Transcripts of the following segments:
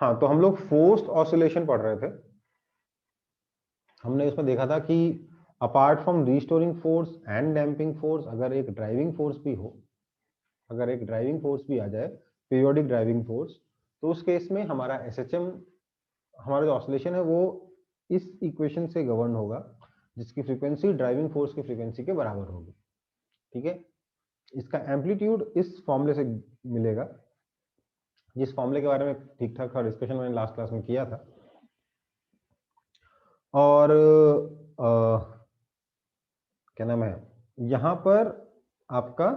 हाँ, तो हम लोग फोर्स्ड ऑसिलेशन पढ़ रहे थे। हमने इसमें देखा था कि apart from restoring force and damping force, अगर एक ड्राइविंग फोर्स भी हो, अगर एक ड्राइविंग फोर्स भी आ जाए, पीरियोडिक ड्राइविंग फोर्स, तो उस केस में हमारा एसएचएम, हमारा जो ऑसिलेशन है वो इस इक्वेशन से गवर्न होगा, जिसकी फ्रीक्वेंसी ड्राइविंग फोर्स की फ्रीक्वेंसी के बराबर होगी। ठीक है, इसका एम्पलीट्यूड इस फॉर्मूले से मिलेगा, जिस फॉर्मूले के बारे में ठीक ठाक का डिस्कशन मैंने लास्ट क्लास में किया था। और क्या नाम है, यहां पर आपका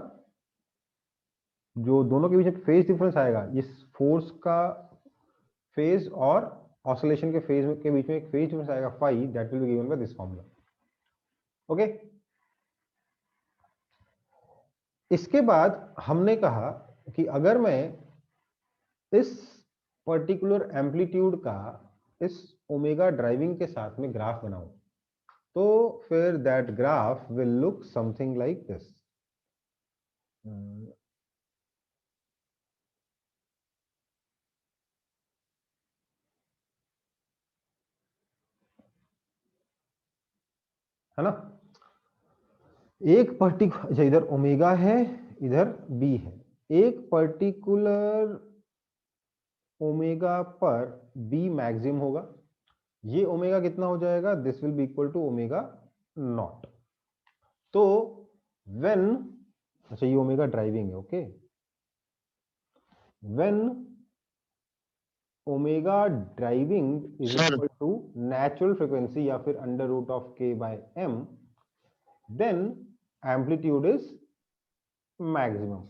जो दोनों के बीच में फेज डिफरेंस आएगा, इस फोर्स का फेज और ऑसिलेशन के फेज के बीच में एक फेज डिफरेंस आएगा phi, that will be given by this formula. Okay, इसके बाद हमने कहा कि अगर मैं इस पर्टिकुलर एम्पलीट्यूड का इस ओमेगा ड्राइविंग के साथ में ग्राफ बनाऊं, तो फिर that graph will look something like this. है ना, एक पर्टिकुलर, अच्छा इधर ओमेगा है, इधर बी है, एक पर्टिकुलर ओमेगा पर बी मैक्सिमम होगा, ये ओमेगा कितना हो जाएगा, this will be equal to omega naught. तो व्हेन, अच्छा ये ओमेगा ड्राइविंग है, okay, when omega driving is sir equal to natural frequency या फिर under root of k by m, then amplitude is maximum.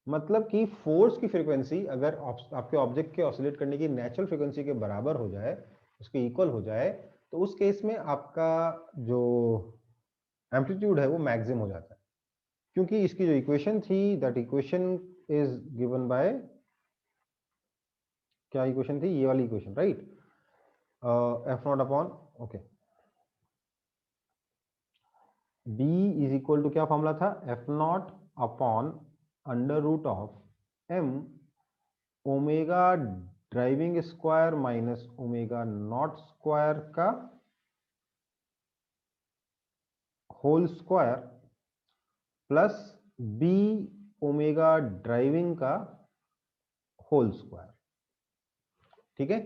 मतलब कि फोर्स की frequency अगर आपके ऑब्जेक्ट के ऑसिलेट करने की नेचुरल फ्रीक्वेंसी के बराबर हो जाए, उसके इक्वल हो जाए, तो उस केस में आपका जो एम्पलीट्यूड है वो मैक्सिमम हो जाता है, क्योंकि इसकी जो इक्वेशन थी, that equation is given by, क्या इक्वेशन थी, ये वाली equation, right, F not upon, okay, B is equal to क्या फॉर्मूला था, F not upon under root of M omega driving square minus omega not square का whole square plus B omega driving का whole square. ठीक है,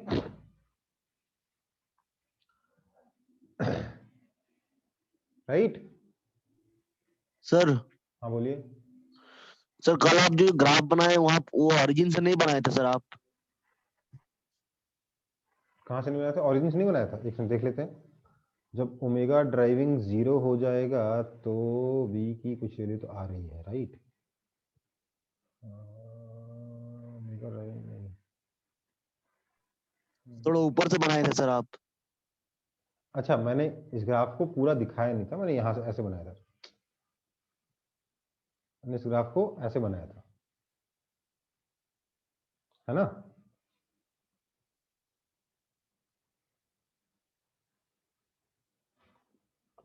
right. Sir हाँ बोलिए। Sir कल आप जो ग्राफ बनाए वहां वो ओरिजिन से नहीं बनाए थे सर आप? कहाँ से नहीं बनाया था, ऑरिजिन से नहीं बनाया था, एक मिनट देख लेते हैं। जब ओमेगा ड्राइविंग 0 हो जाएगा तो v की कुछ वैल्यू तो आ रही है, राइट, ओमेगा ड्राइविंग नहीं, थोड़ा ऊपर से बनाए थे सर आप। अच्छा मैंने इस ग्राफ को पूरा दिखाया नहीं था, मैंने यहाँ से ऐसे बनाया था, मैंने इस ग्राफ को ऐसे बनाया था, है ना।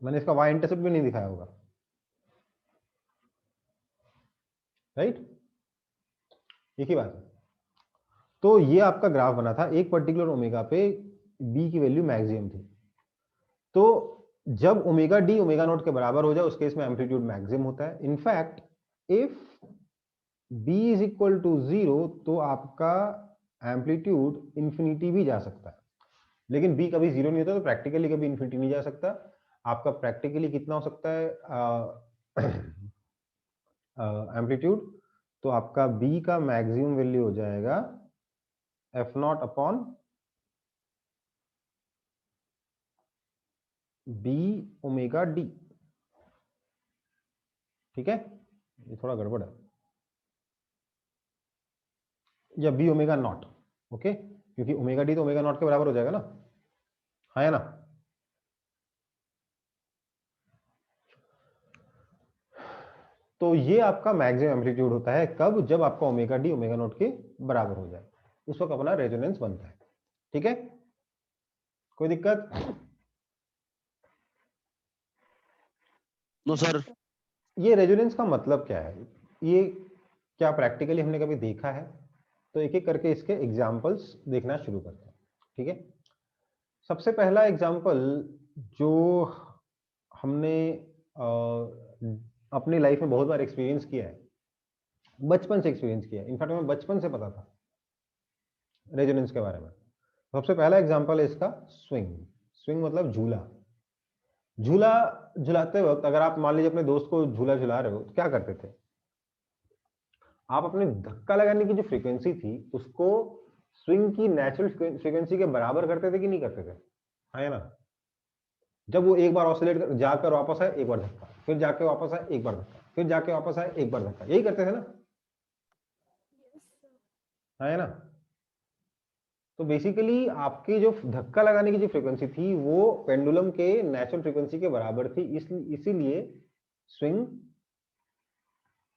मैंने इसका y इंटरसेप्ट भी नहीं दिखाया होगा, राइट, एक ही बात है। तो ये आपका ग्राफ बना था, एक पर्टिकुलर ओमेगा पे b की वैल्यू मैक्सिमम थी, तो जब ओमेगा डी ओमेगा नॉट के बराबर हो जाए उस केस में एम्पलीट्यूड मैक्सिमम होता है। In fact if b is equal to 0 तो आपका एम्पलीट्यूड इंफिनिटी भी जा सकता है, लेकिन b कभी 0 नहीं होता, तो प्रैक्टिकली कभी इंफिनिटी नहीं जा सकता। आपका प्रैक्टिकली कितना हो सकता है एम्पलीट्यूड, तो आपका b का मैक्सिमम वैल्यू हो जाएगा f not upon b omega d. ठीक है, ये थोड़ा गड़बड़ है, या बी ओमेगा नॉट, ओके, क्योंकि ओमेगा डी तो ओमेगा नॉट के बराबर हो जाएगा ना, हाँ है ना। तो ये आपका मैक्सिमम एम्पलीट्यूड होता है कब, जब आपका ओमेगा डी ओमेगा नॉट के बराबर हो जाए, उस वक्त अपना रेजोनेंस बनता है। ठीक है, कोई दिक्कत? No sir. ये रेजोनेंस का मतलब क्या है, ये क्या प्रैक्टिकली हमने कभी देखा है? तो एक एक करके इसके एग्जाम्पल्स देखना शुरू करते हैं, ठीक है। सबसे पहला एग्जाम्पल जो हमने अपनी लाइफ में बहुत बार एक्सपीरियंस किया है, बचपन से एक्सपीरियंस किया है, इनफैक्ट हमें बचपन से पता था रेजोनेंस के बारे में। सबसे पहला एग्जाम्पल है इसका स्विंग। स्विंग मतलब झूला। झूला झुलाते वक्त अगर आप मान लीजिए अपने दोस्त को झूला झुला रहे हो तो क्या करते थे, आप अपने धक्का लगाने की जो फ्रीक्वेंसी थी उसको स्विंग की नेचुरल फ्रीक्वेंसी के बराबर करते थे कि नहीं करते थे, है ना। जब वो एक बार ऑसिलेट जाकर वापस आए एक बार धक्का, फिर जाके वापस आए एक बार धक्का, फिर जाके वापस आए एक बार धक्का, यही करते थे ना, है ना। तो बेसिकली आपकी जो धक्का लगाने की जो फ्रीक्वेंसी थी वो पेंडुलम के नेचुरल फ्रीक्वेंसी के बराबर थी, इसीलिए स्विंग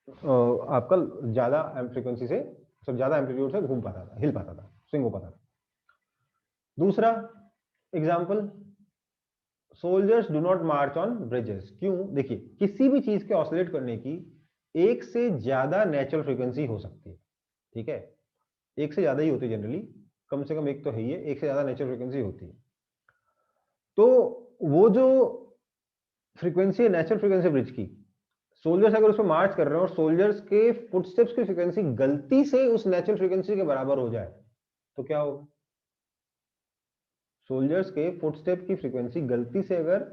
आपका ज्यादा फ्रीक्वेंसी से, सब ज्यादा एम्पलीट्यूड से घूम पाता था, हिल पाता था, स्विंग हो पाता था। दूसरा example, soldiers do not march on bridges. क्यों? देखिए किसी भी चीज के ऑसिलेट करने की एक से ज्यादा नेचुरल फ्रीक्वेंसी हो सकती है, ठीक है, एक से ज्यादा ही होती है जनरली, कम से कम एक तो है ही है, एक से ज्यादा नेचुरल फ्रीक्वेंसी होती है। तो वो जो फ्रीक्वेंसी है नेचुरल फ्रीक्वेंसी ब्रिज की, सोल्जर्स अगर उसमें मार्च कर रहे हैं और सोल्जर्स के फुटस्टेप्स की फ्रीक्वेंसी गलती से उस नेचुरल फ्रीक्वेंसी के बराबर हो जाए तो क्या होगा, सोल्जर्स के फुटस्टेप की फ्रीक्वेंसी गलती से अगर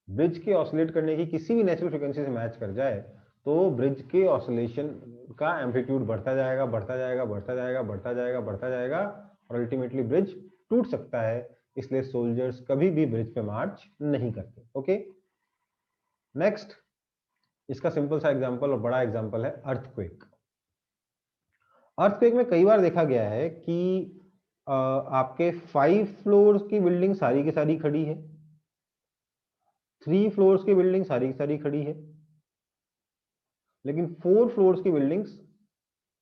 ब्रिज के ऑसिलेट करने की किसी भी नेचुरल फ्रीक्वेंसी से मैच कर जाए तो ब्रिज के ऑसिलेशन का एम्पलीट्यूड बढ़ता जाएगा, बढ़ता जाएगा, बढ़ता जाएगा, बढ़ता जाएगा, बढ़ता जाएगा, और अल्टीमेटली ब्रिज टूट सकता है। इसलिए सोल्जर्स कभी भी ब्रिज पे मार्च नहीं करते। ओके, नेक्स्ट, इसका सिंपल सा एग्जांपल और बड़ा एग्जांपल है अर्थक्वेक। अर्थक्वेक में कई बार देखा गया है कि आपके 5 फ्लोर्स की बिल्डिंग सारी की सारी खड़ी है, 3 फ्लोर्स की बिल्डिंग सारी की सारी खड़ी है, लेकिन 4 फ्लोर्स की बिल्डिंग्स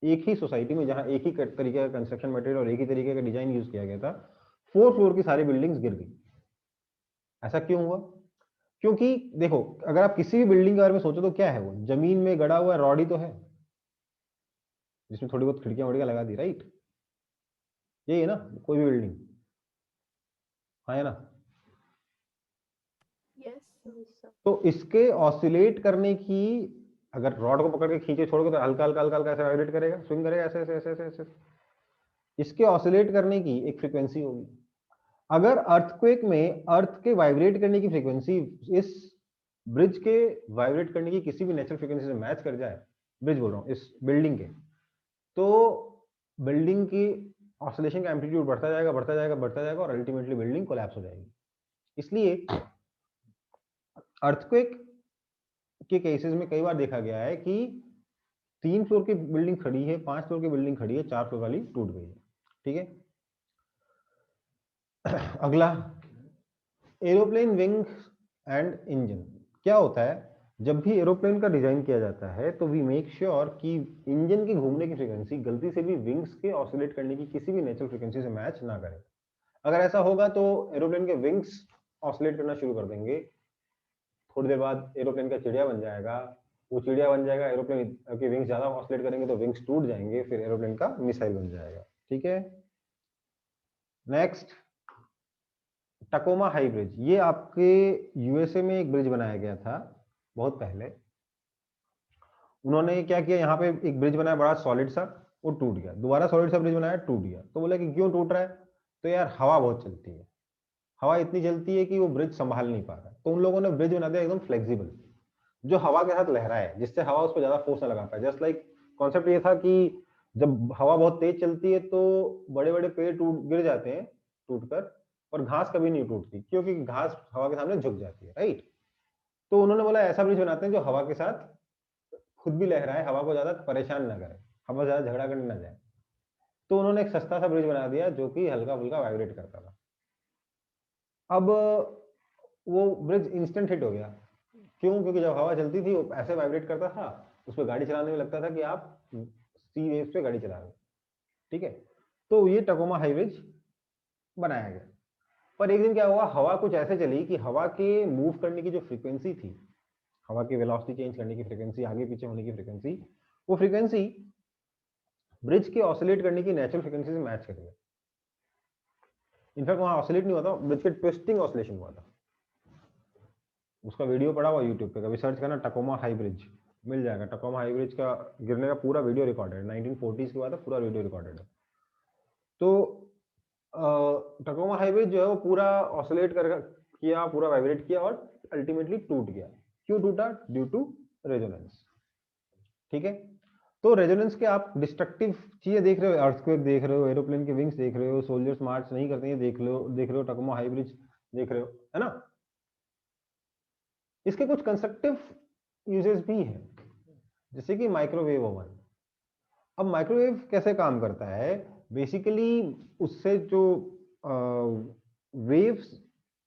एक ही सोसाइटी में, जहां एक ही तरीके का कंस्ट्रक्शन मटेरियल और एक ही तरीके का डिजाइन यूज किया गया था, 4 फ्लोर की सारी बिल्डिंग्स गिर गई। ऐसा क्यों हुआ? क्योंकि देखो, अगर आप किसी भी बिल्डिंग के बारे में सोचो तो क्या है, वो जमीन में गड़ा हुआ रॉड ही तो है, जिसमें थोड़ी बहुत खिड़कियां वड़ियां लगा दी, राइट। यही है ना कोई भी बिल्डिंग, हाँ है ना। तो इसके ऑसिलेट करने की, अगर रॉड को पकड़ के खींचे छोड़ोगे तो हल्का हल्का हल्का हल्का ऐसे वाइब्रेट करेगा, स्विंग करेगा, ऐसे ऐसे ऐसे ऐसे ऐसे। इसके ऑसिलेट करने की एक फ्रीक्वेंसी होगी। अगर अर्थक्वेक में अर्थ के वाइब्रेट करने की फ्रीक्वेंसी इस ब्रिज के वाइब्रेट करने की किसी भी नेचुरल फ्रीक्वेंसी से मैच कर जाए, ब्रिज बोल रहा हूँ, इस बिल्डिंग के, तो बिल्डिंग की ऑसिलेशन का एम्पलीट्यूड बढ़ता जाएगा, बढ़ता जाएगा, बढ़ता जाएगा, और अल्टीमेटली बिल्डिंग कोलैप्स हो जाएगी। इसलिए अर्थक्वेक के केसेस में कई बार देखा गया है कि 3 फ्लोर की बिल्डिंग खड़ी है, 5 फ्लोर की बिल्डिंग खड़ी है, 4 फ्लोर वाली टूट गई है, ठीक है। अगला, एरोप्लेन विंग एंड इंजन। क्या होता है, जब भी एरोप्लेन का डिजाइन किया जाता है तो वी मेक श्योर कि इंजन की घूमने की फ्रीक्वेंसी गलती से भी विंग्स के ऑसिलेट करने की किसी भी नेचुरल फ्रीक्वेंसी से मैच ना करे। अगर ऐसा होगा तो एरोप्लेन के विंग्स ऑसिलेट करना शुरू कर देंगे, थोड़ी देर बाद एरोप्लेन का चिड़िया बन जाएगा, वो चिड़िया बन जाएगा, एरोप्लेन के विंग्स ज्यादा ऑसिलेट करेंगे तो विंग्स टूट जाएंगे, फिर एरोप्लेन का मिसाइल बन जाएगा, ठीक है। Next, Tacoma high bridge. ये आपके यूएसए में एक ब्रिज बनाया गया था बहुत पहले। उन्होंने क्या किया, यहाँ पे एक ब्रिज बनाया बड़ा सॉलिड सा, वो टूट गया, दोबारा सॉलिड सा ब्रिज बनाया, टूट गया। तो बोला कि क्यों टूट रहा है, तो यार हवा बहुत चलती है, हवा इतनी चलती है कि वो ब्रिज संभाल नहीं पा रहा। तो उन लोगों ने ब्रिज बना दिया एकदम फ्लेक्सिबल, जो हवा के साथ लहराए, जिससे हवा उस पर ज्यादा फोर्स ना लगा पाए। जस्ट लाइक कॉन्सेप्ट ये था कि जब हवा बहुत तेज चलती है तो बड़े बड़े पेड़ टूट गिर जाते हैं टूटकर, और घास कभी नहीं टूटती क्योंकि घास हवा के सामने झुक जाती है, राइट। तो उन्होंने बोला ऐसा ब्रिज बनाते हैं जो हवा के साथ खुद भी लहराए, हवा को ज्यादा परेशान ना करे, हवा ज्यादा झगड़ा करने ना जाए। तो उन्होंने एक सस्ता सा ब्रिज बना दिया जो कि हल्का फुल्का वाइब्रेट करता था। अब वो ब्रिज इंस्टेंट हिट हो गया। क्यों? क्योंकि जब हवा चलती थी वो ऐसे वाइब्रेट करता था, उस पर गाड़ी चलाने में लगता था कि आप सी वेव्स पे गाड़ी चला रहे हो, ठीक है। तो ये टकोमा हाई ब्रिज बनाया गया। पर एक दिन क्या हुआ, हवा कुछ ऐसे चली कि हवा के मूव करने की जो फ्रीक्वेंसी थी, हवा की वेलोसिटी चेंज करने की फ्रीक्वेंसी, आगे पीछे होने की फ्रीक्वेंसी, वो फ्रीक्वेंसी ब्रिज के ऑसिलेट करने की नेचुरल फ्रीक्वेंसी से मैच करेगा। इनफैक्ट वहां ऑसिलेट नहीं हुआ था, ब्रिज के ट्विस्टिंग ऑसिलेशन हुआ था। उसका वीडियो पड़ा हुआ यूट्यूब पे, कभी सर्च करना टकोमा हाई ब्रिज, मिल जाएगा। टकोमा हाई ब्रिज का गिरने का पूरा वीडियो रिकॉर्डेड है, 1940s के बाद पूरा वीडियो रिकॉर्डेड है। तो टकोमा हाई ब्रिज जो है वो पूरा ऑसिलेट कर किया, पूरा वाइब्रेट किया और अल्टीमेटली टूट गया। क्यों टूटा? Due to resonance. ठीक है, तो रेजोनेंस के आप डिस्ट्रक्टिव चीजें देख रहे हो, अर्थक्वेक देख रहे हो, एरोप्लेन के विंग्स देख रहे हो, सोल्जर्स मार्च नहीं करते हैं देख रहे हो, टकोमा हाई ब्रिज देख रहे हो, है ना। इसके कुछ कंस्ट्रक्टिव यूजेस भी हैं, जैसे कि माइक्रोवेव ओवन। अब माइक्रोवेव कैसे काम करता है? बेसिकली उससे जो वेव्स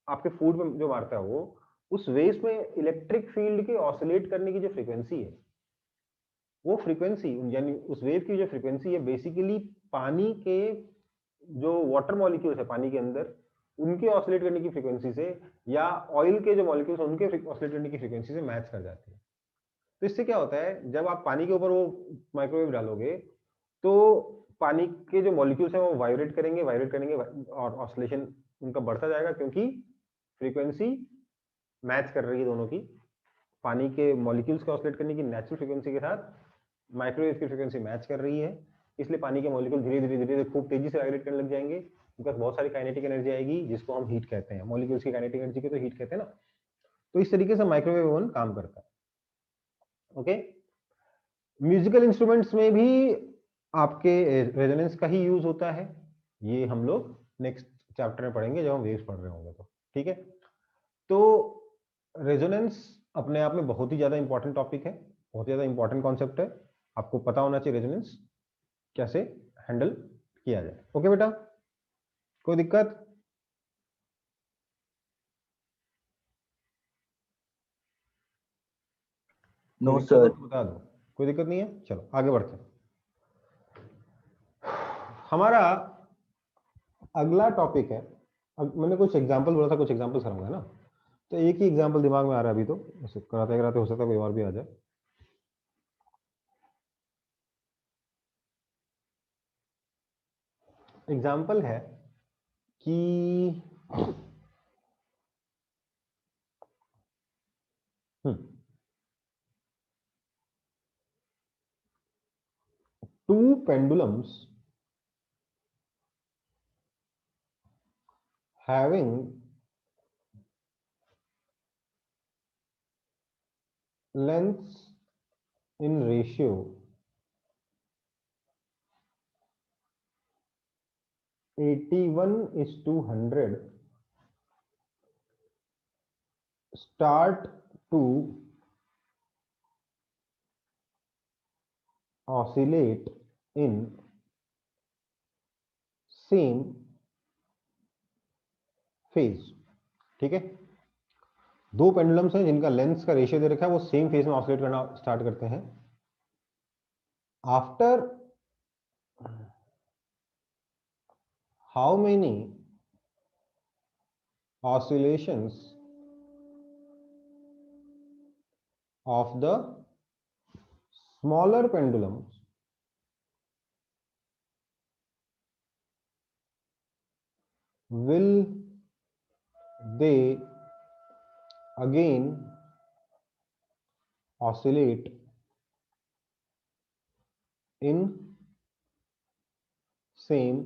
आपके फूड में जो मारता है वो, उस वेव्स में इलेक्ट्रिक फील्ड के ऑसिलेट करने की जो फ्रीक्वेंसी है, वो फ्रीक्वेंसी यानी उस वेव की जो फ्रीक्वेंसी है बेसिकली पानी के जो वाटर मॉलिक्यूल्स है पानी के अंदर, उनके ऑसिलेट करने की फ्रीक्वेंसी से, या ऑयल के जो मॉलिक्यूल्स उनके ऑसिलेट करने की फ्रीक्वेंसी से मैच कर जाती है। तो इससे क्या होता है, जब आप पानी के ऊपर वो माइक्रोवेव डालोगे तो पानी के जो मॉलिक्यूल्स हैं वो वाइब्रेट करेंगे और ऑसिलेशन उनका बढ़ता जाएगा, क्योंकि फ्रीक्वेंसी मैच कर रही है दोनों की। पानी के मॉलिक्यूल्स के ऑसिलेट करने की नेचुरल फ्रीक्वेंसी के साथ माइक्रोवेव की फ्रीक्वेंसी मैच कर रही है, इसलिए पानी के मॉलिक्यूल धीरे धीरे खूब तेजी से वाइब्रेट करने लग जाएंगे। उनके पास बहुत सारी काइनेटिक एनर्जी आएगी, जिसको हम हीट कहते हैं। मॉलिक्यूल्स की काइनेटिक एनर्जी को तो हीट कहते हैं ना। तो इस तरीके से माइक्रोवेव ओवन काम करता है। ओके, म्यूजिकल इंस्ट्रूमेंट्स में भी आपके रेजोनेंस का ही यूज होता है। ये हम लोग नेक्स्ट चैप्टर में पढ़ेंगे जब हम वेव्स पढ़ रहे होंगे तो। ठीक है, तो रेजोनेंस अपने आप में बहुत ही ज्यादा इंपॉर्टेंट टॉपिक है, बहुत ज्यादा इंपॉर्टेंट कॉन्सेप्ट है। आपको पता होना चाहिए रेजोनेंस कैसे हैंडल किया जाए। ओके बेटा, कोई दिक्कत? कोई नो दिक्कत है सर। तो बता दो, कोई दिक्कत नहीं है। चलो आगे बढ़ते हैं। हमारा अगला टॉपिक है, मैंने कुछ एग्जांपल बोला था, कुछ एग्जांपल कराऊंगा ना, तो एक ही एग्जांपल दिमाग में आ रहा है अभी, तो ऐसे कराते कराते हो सकता है कोई और भी आ जाए। एग्जांपल है कि two pendulums having lengths in ratio 81:100 start to oscillate in same phase। ठीक है, दो पेंडुलम्स हैं जिनका लेंथ का रेशियो दे रखा है, वो सेम फेज में ऑसिलेट करना स्टार्ट करते हैं। After how many oscillations of the smaller pendulums will they again oscillate in same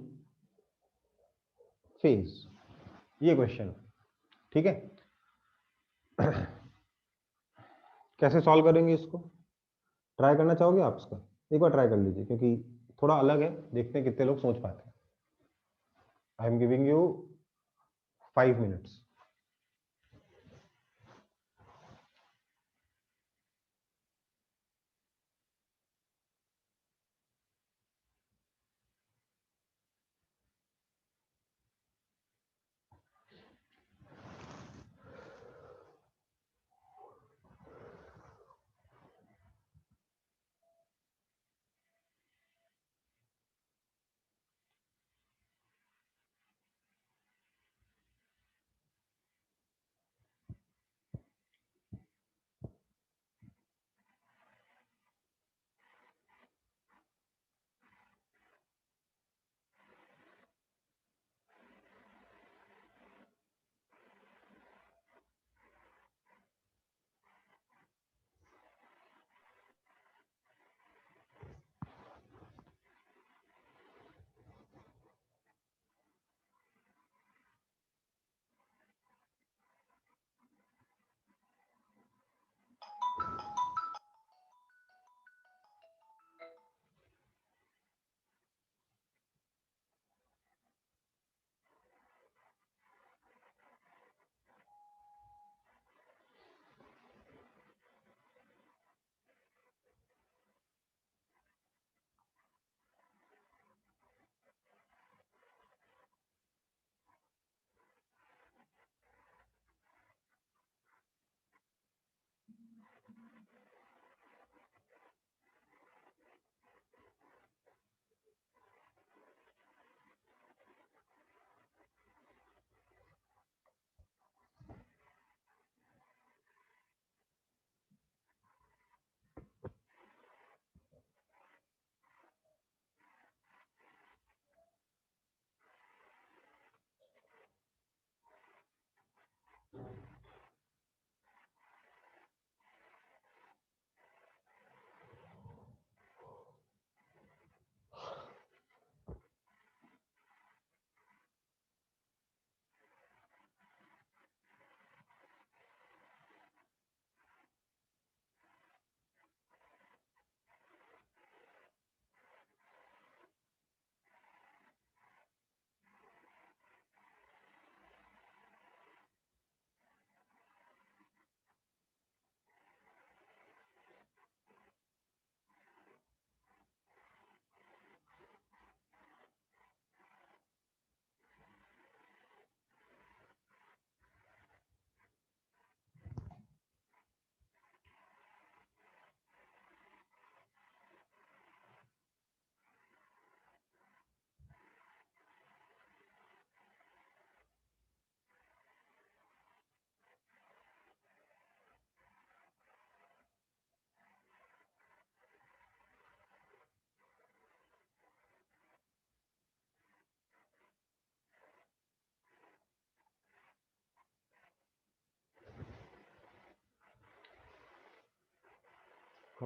phase? ये क्वेश्चन। ठीक है, कैसे सॉल्व करेंगे इसको? ट्राई करना चाहोगे आप इसका? एक बार ट्राई कर लीजिए, क्योंकि थोड़ा अलग है, देखते हैं कितने लोग सोच पाते हैं। I am giving you 5 minutes।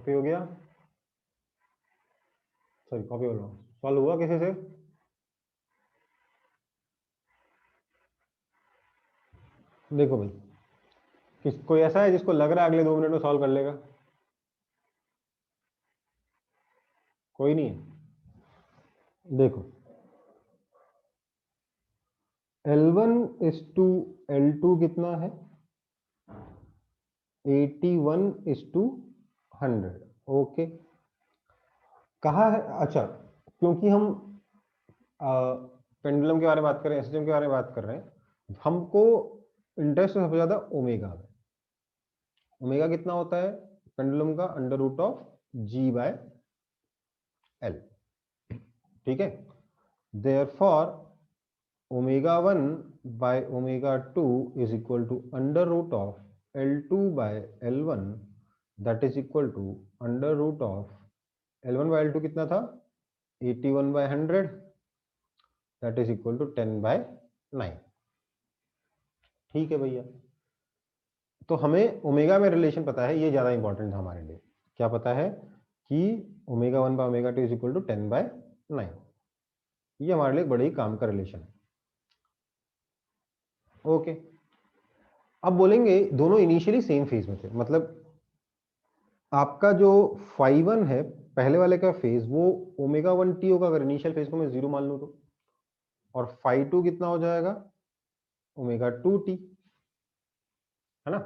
Copy हो गया, सॉरी कॉपी बोल रहा हूँ, सॉल्व हुआ किसी से? देखो भाई, कोई ऐसा है जिसको लग रहा है अगले 2 मिनट में सॉल्व कर लेगा? कोई नहीं है। देखो L1 इज टू L2 कितना है? 81 इज टू 100। ओके, कहा है, अच्छा क्योंकि हम पेंडुलम के बारे में बात कर रहे हैं, एसएचएम के बारे में बात कर रहे हैं, हमको इंटरेस्ट सबसे ज्यादा ओमेगा में। ओमेगा कितना होता है पेंडुलम का? Under root of g by l. ठीक है, therefore omega 1 by omega 2 is equal to under root of L2 by L1, that is equal to under root of L1 by L2 कितना था? 81 by 100, that is equal to 10 by 9। ठीक है भैया, तो हमें omega में रिलेशन पता है, ये ज्यादा इंपॉर्टेंट था हमारे लिए। क्या पता है? कि omega 1 by omega 2 is equal to 10 by 9। ये हमारे लिए बड़े ही काम का रिलेशन है। ओके, अब बोलेंगे दोनों इनिशियली सेम फेज में थे, मतलब आपका जो φ1 है पहले वाले का फेज, वो ओमेगा 1 टी होगा अगर इनिशियल फेज को मैं 0 मान लूं तो, और φ2 कितना हो जाएगा? ओमेगा 2 टी, है ना?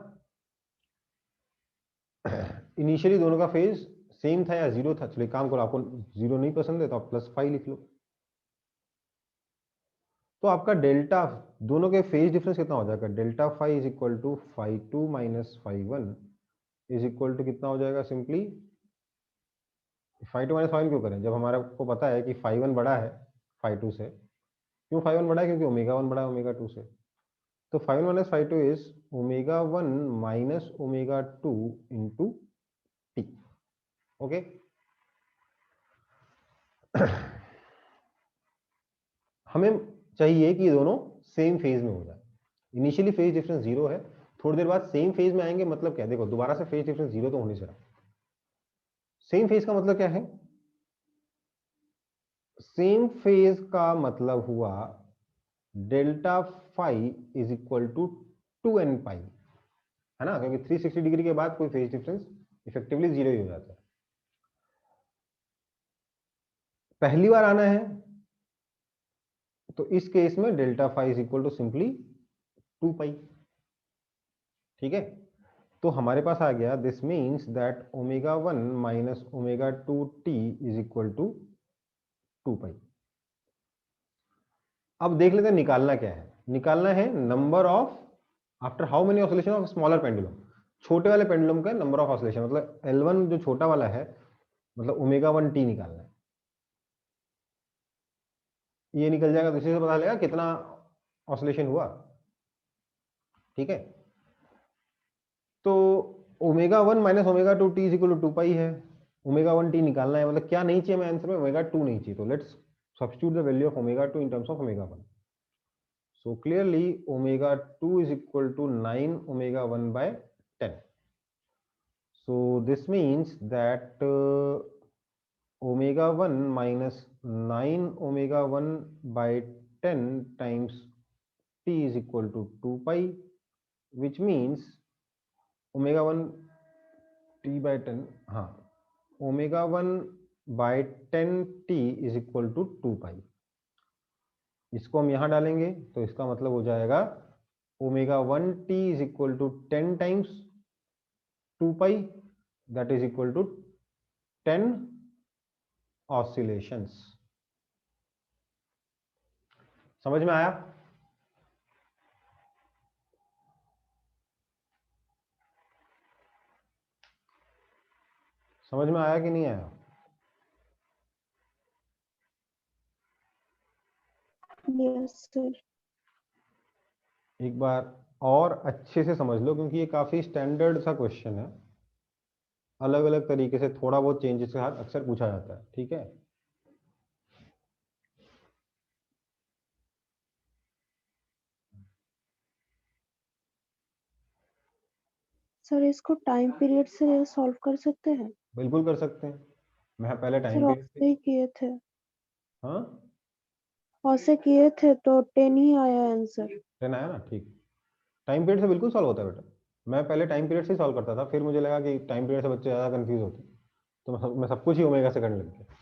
इनिशियली दोनों का फेज सेम था या 0 था? चलिए काम करो, आपको 0 नहीं पसंद है तो आप +φ लिख लो। तो आपका डेल्टा, दोनों के फेज डिफरेंस कितना हो जाएगा? Delta phi is equal to φ2 minus φ1 is equal to कितना हो जाएगा? सिंपली φ2 माइनस φ1 क्यों करें जब हमारा को पता है कि φ1 बड़ा है φ2 से? क्यों φ1 बड़ा है? क्योंकि ओमेगा 1 बड़ा है ओमेगा 2 से। तो φ1 minus φ2 is omega 1 minus omega 2 into T. Okay, हमें चाहिए कि ये दोनों सेम फेज में हो जाए। इनिशियली फेज डिफरेंस 0 है, थोड़ी देर बाद सेम फेज में आएंगे, मतलब क्या? देखो दोबारा से फेज डिफरेंस 0 तो होने से रहा। सेम फेज का मतलब क्या है? सेम फेज का मतलब हुआ delta phi is equal to 2n pi, है ना? क्योंकि 360 डिग्री के बाद कोई फेज डिफरेंस इफेक्टिवली 0 ही हो जाता है। पहली बार आना है तो इस केस में delta phi is equal to simply 2 pi. ठीक है, तो हमारे पास आ गया, this means that omega 1 minus omega 2 t is equal to 2 pi. अब देख लेते हैं निकालना क्या है। निकालना है number of after how many oscillation of smaller pendulum, छोटे वाले पेंडुलम का नंबर ऑफ ऑसिलेशन, मतलब L1 जो छोटा वाला है, मतलब ओमेगा 1 टी निकालना है। ये निकल जाएगा तो इसी से पता चलेगा कितना ऑसिलेशन हुआ। ठीक है, तो omega 1 minus omega 2 t is equal to 2 pi है। ओमेगा 1 टी निकालना है, मतलब क्या नहीं चाहिए हमें आंसर में? ओमेगा 2 नहीं चाहिए, तो let's substitute the value of omega 2 in terms of omega 1। So clearly omega 2 is equal to 9 omega 1 by 10. So this means that omega 1 minus 9 omega 1 by 10 times t is equal to 2 pi, which means omega 1 t by 10, हाँ, omega 1 by 10 t is equal to 2 pi। इसको हम यहां डालेंगे तो इसका मतलब हो जाएगा omega 1 t is equal to 10 times 2 pi, that is equal to 10 oscillations. समझ में आया? समझ में आया कि नहीं आया? Yes sir. एक बार और अच्छे से समझ लो, क्योंकि ये काफी स्टैंडर्ड सा क्वेश्चन है, अलग अलग तरीके से थोड़ा बहुत चेंजेस के साथ अक्सर पूछा जाता है। ठीक है, सर इसको टाइम पीरियड से सॉल्व कर सकते हैं? बिल्कुल कर सकते हैं। मैं पहले टाइम सर पीरियड औसे ही किए थे, हाँ औसे किए थे तो 10 ही आया आंसर। 10 आया ना, ठीक। टाइम पीरियड से बिल्कुल सॉल्व होता है बेटा। मैं पहले टाइम पीरियड से ही सॉल्व करता था, फिर मुझे लगा कि टाइम पीरियड से बच्चे ज़्यादा कंफ्यूज होते हैं, तो मैं सब कुछ ही ओमेगा से करने लग गया।